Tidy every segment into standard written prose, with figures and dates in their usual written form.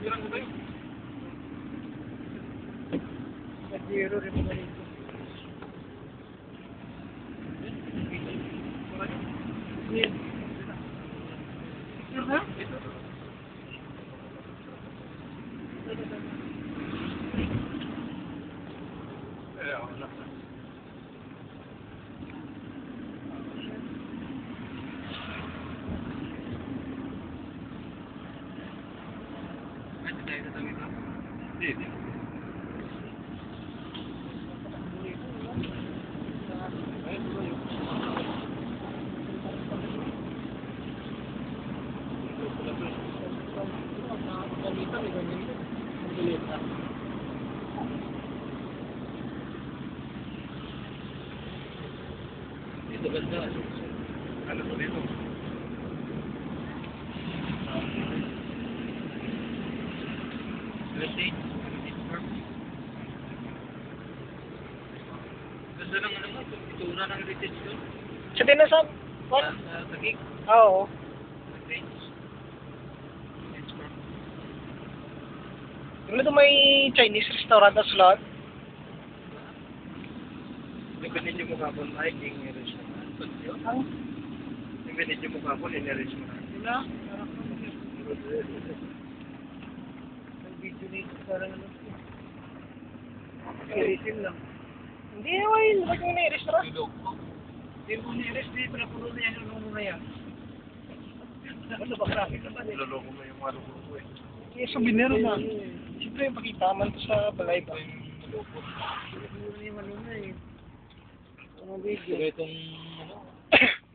lang ko tayo. Nag-zero rin mo dito. Yan. Ha? Dito ganda. Ano po dito? Ganda ng ano mo, itura ng heritage doon. Sa Dinasan? What? Sa Taguig. Oo. Ano ito may Chinese restaurant na slot? Yung binidyo mo kapon, ay, yung i-reach mo na. Ang? Yung binidyo mo kapon, i-reach mo na. Yun na. Ang video nito parang ano. Kirisin lang. Hindi naman, bakit mo na-i-rest ra? Hindi mo na-i-rest dito na puno na yan, ano mo na yan. Ano ba graphic naman eh? Niloloko mo yung mga ko eh. Kaya souvenir na. Siyempre, pakita man to sa balay ba? Niloloko. Ano yung ano na eh. Ano video? Kaya itong, ano,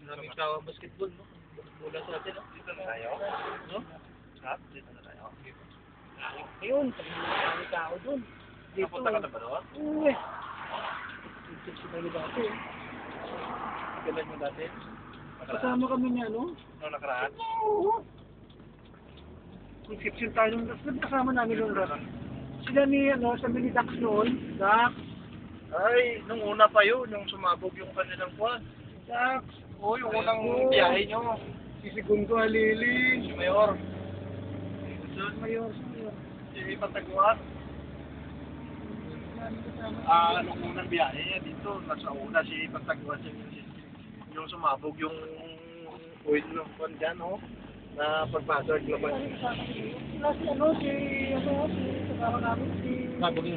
maraming tao basketball, no? Mula sa atin, no? Dito na tayo. No? Ha? Dito na tayo. Ayun, marami tao dun. Dito. Napunta ka na ba doon? Oo eh. Dito si tayo dati eh. Kailan mo dati? Kasama kami niya, no? Ano nakaraan? Oo. Conception tayo nung kasama namin nung ras. Sila ni, ano, sabi ni Dax noon. Dax. Ay, nung una pa yun, nung sumabog yung kanilang kwan. Dax. Oo, yung unang biyahe nyo. Si Segundo Halili. Si Mayor. Mayor. Si Pataguan. Nung unang biyahe, dito, nasa una si Pataguan, yung sumabog yung oil ng kwan dyan, no? Na pagpasag laban. Sila si ano, si kasama namin, si... Sumabog yung